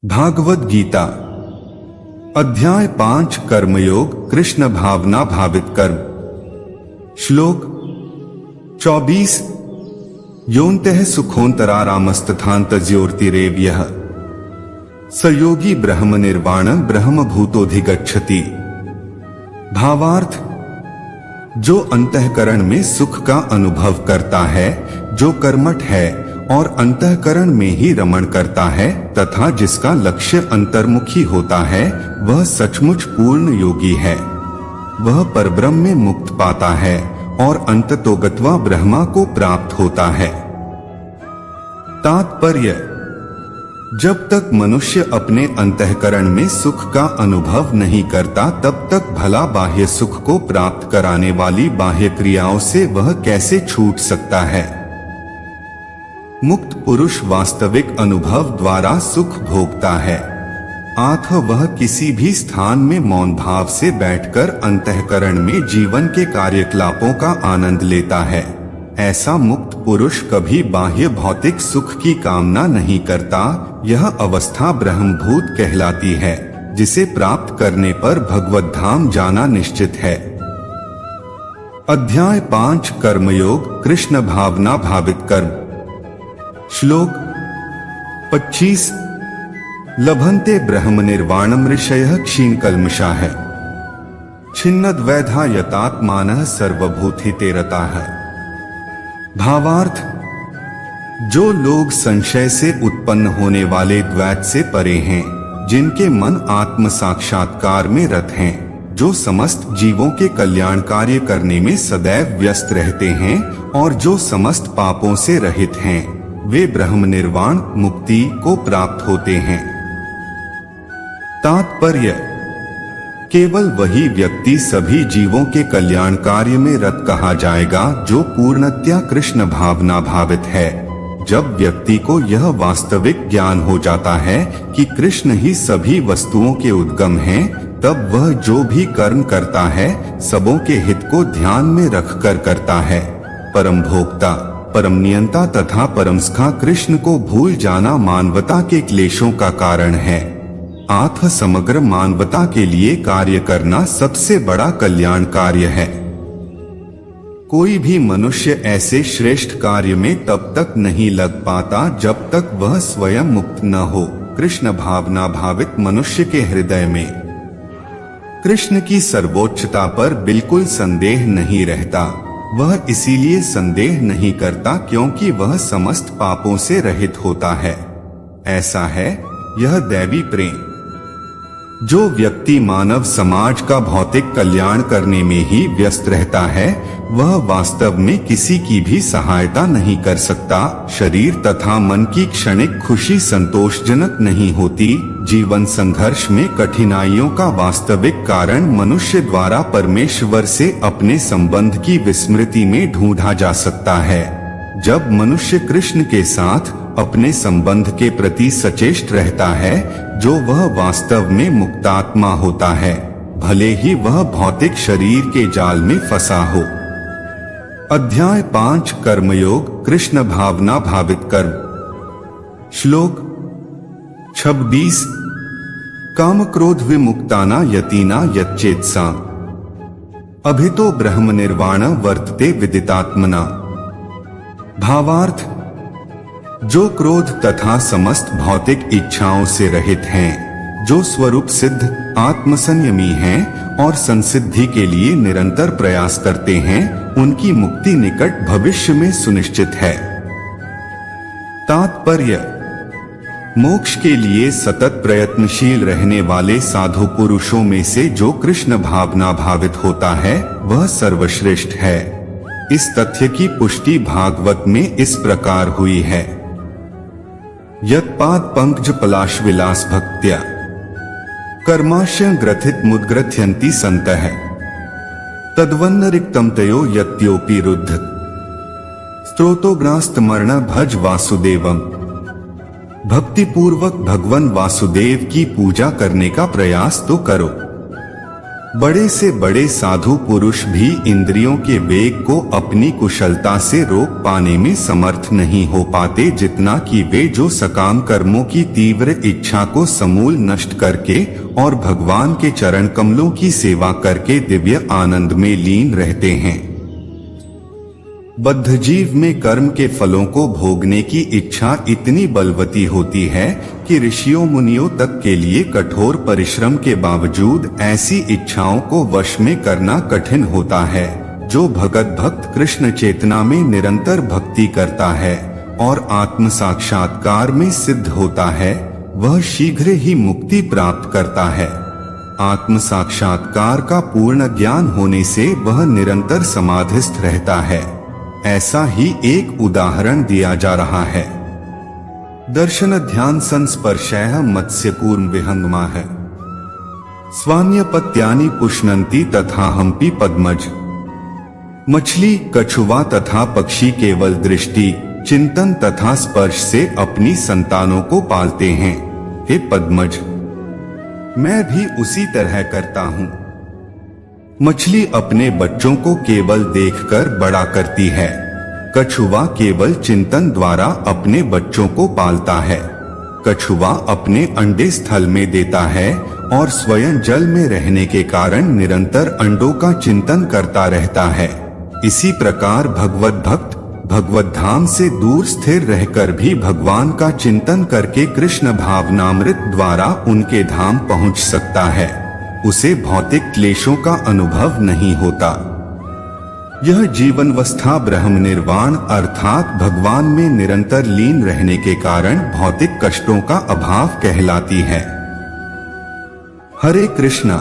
भागवत गीता अध्याय 5 कर्मयोग कृष्ण भावना भावित कर्म। श्लोक 24 योऽन्तः सुखोऽन्तरारामस्तथान्तर्ज्योतिरेव्यः स योगी ब्रह्म निर्वाण ब्रह्म भूतोऽधिगच्छति। भावार्थ, जो अंतःकरण में सुख का अनुभव करता है, जो कर्मठ है और अंतःकरण में ही रमण करता है तथा जिसका लक्ष्य अंतर्मुखी होता है, वह सचमुच पूर्ण योगी है। वह परब्रह्म में मुक्त पाता है और अंततोगत्वा ब्रह्मा को प्राप्त होता है। तात्पर्य, जब तक मनुष्य अपने अंतःकरण में सुख का अनुभव नहीं करता, तब तक भला बाह्य सुख को प्राप्त कराने वाली बाह्य क्रियाओं से वह कैसे छूट सकता है। मुक्त पुरुष वास्तविक अनुभव द्वारा सुख भोगता है। आथ वह किसी भी स्थान में मौन भाव से बैठकर अंतःकरण में जीवन के कार्यकलापों का आनंद लेता है। ऐसा मुक्त पुरुष कभी बाह्य भौतिक सुख की कामना नहीं करता। यह अवस्था ब्रह्मभूत कहलाती है, जिसे प्राप्त करने पर भगवत धाम जाना निश्चित है। अध्याय 5 कर्मयोग कृष्ण भावना भावित कर्म। श्लोक 25 लभन्ते ब्रह्म निर्वाणम् ऋषयः क्षीणकल्मषाः छिन्नद्वैधा यतात्मानः सर्वभूतिते रताः। भावार्थ, जो लोग संशय से उत्पन्न होने वाले द्वैत से परे हैं, जिनके मन आत्म साक्षात्कार में रत हैं, जो समस्त जीवों के कल्याण कार्य करने में सदैव व्यस्त रहते हैं और जो समस्त पापों से रहित हैं, वे ब्रह्म निर्वाण मुक्ति को प्राप्त होते हैं। तात्पर्य, केवल वही व्यक्ति सभी जीवों के कल्याण कार्य में रत कहा जाएगा जो पूर्णतया कृष्ण भावना भावित है। जब व्यक्ति को यह वास्तविक ज्ञान हो जाता है कि कृष्ण ही सभी वस्तुओं के उद्गम हैं, तब वह जो भी कर्म करता है सबों के हित को ध्यान में रखकर करता है। परम भोक्ता, परम नियंता तथा परमसखा कृष्ण को भूल जाना मानवता के क्लेशों का कारण है। आथ समग्र मानवता के लिए कार्य करना सबसे बड़ा कल्याण कार्य है। कोई भी मनुष्य ऐसे श्रेष्ठ कार्य में तब तक नहीं लग पाता जब तक वह स्वयं मुक्त न हो। कृष्ण भावना भावित मनुष्य के हृदय में कृष्ण की सर्वोच्चता पर बिल्कुल संदेह नहीं रहता। वह इसीलिए संदेह नहीं करता क्योंकि वह समस्त पापों से रहित होता है। ऐसा है यह दैवी प्रेम। जो व्यक्ति मानव समाज का भौतिक कल्याण करने में ही व्यस्त रहता है, वह वास्तव में किसी की भी सहायता नहीं कर सकता। शरीर तथा मन की क्षणिक खुशी संतोषजनक नहीं होती। जीवन संघर्ष में कठिनाइयों का वास्तविक कारण मनुष्य द्वारा परमेश्वर से अपने संबंध की विस्मृति में ढूंढा जा सकता है। जब मनुष्य कृष्ण के साथ अपने संबंध के प्रति सचेष्ट रहता है, जो वह वास्तव में मुक्तात्मा होता है, भले ही वह भौतिक शरीर के जाल में फंसा हो। अध्याय 5 कर्मयोग कृष्ण भावना भावित कर्म। श्लोक 26 काम क्रोध विमुक्ताना यतीना यच्चेतसा अभितो ब्रह्म निर्वाण वर्तते विदितात्मना। भावार्थ, जो क्रोध तथा समस्त भौतिक इच्छाओं से रहित हैं, जो स्वरूप सिद्ध आत्मसंयमी हैं और संसिद्धि के लिए निरंतर प्रयास करते हैं, उनकी मुक्ति निकट भविष्य में सुनिश्चित है। तात्पर्य, मोक्ष के लिए सतत प्रयत्नशील रहने वाले साधु पुरुषों में से जो कृष्ण भावना भावित होता है, वह सर्वश्रेष्ठ है। इस तथ्य की पुष्टि भागवत में इस प्रकार हुई है। यत्पाद पंकज पलाश विलास भक्त्या कर्माशय ग्रथित मुद्ग्रथयन्ति संतः तद्वन्न रिक्तम तयो यत्योपि रुद्ध स्तोत्रग्रास्तमर्ण भज वासुदेवम। भक्ति पूर्वक भगवान वासुदेव की पूजा करने का प्रयास तो करो। बड़े से बड़े साधु पुरुष भी इंद्रियों के वेग को अपनी कुशलता से रोक पाने में समर्थ नहीं हो पाते, जितना कि वे जो सकाम कर्मों की तीव्र इच्छा को समूल नष्ट करके और भगवान के चरण कमलों की सेवा करके दिव्य आनंद में लीन रहते हैं। बद्ध जीव में कर्म के फलों को भोगने की इच्छा इतनी बलवती होती है कि ऋषियों मुनियों तक के लिए कठोर परिश्रम के बावजूद ऐसी इच्छाओं को वश में करना कठिन होता है। जो भगत भक्त कृष्ण चेतना में निरंतर भक्ति करता है और आत्म साक्षात्कार में सिद्ध होता है, वह शीघ्र ही मुक्ति प्राप्त करता है। आत्म साक्षात्कार का पूर्ण ज्ञान होने से वह निरंतर समाधिस्थ रहता है। ऐसा ही एक उदाहरण दिया जा रहा है। दर्शन ध्यान संस्पर्शः मत्स्यकूर्म विहंगमा है, स्वान्यपत्यानि पुष्णन्ति तथा हम्पी पद्मज। मछली, कछुआ तथा पक्षी केवल दृष्टि, चिंतन तथा स्पर्श से अपनी संतानों को पालते हैं। हे पद्मज, मैं भी उसी तरह करता हूँ। मछली अपने बच्चों को केवल देखकर बड़ा करती है, कछुआ केवल चिंतन द्वारा अपने बच्चों को पालता है। कछुआ अपने अंडे स्थल में देता है और स्वयं जल में रहने के कारण निरंतर अंडों का चिंतन करता रहता है। इसी प्रकार भगवत भक्त भगवत धाम से दूर स्थिर रहकर भी भगवान का चिंतन करके कृष्ण भावनामृत द्वारा उनके धाम पहुंच सकता है। उसे भौतिक क्लेशों का अनुभव नहीं होता। यह जीवनवस्था ब्रह्म निर्वाण अर्थात भगवान में निरंतर लीन रहने के कारण भौतिक कष्टों का अभाव कहलाती है। हरे कृष्णा।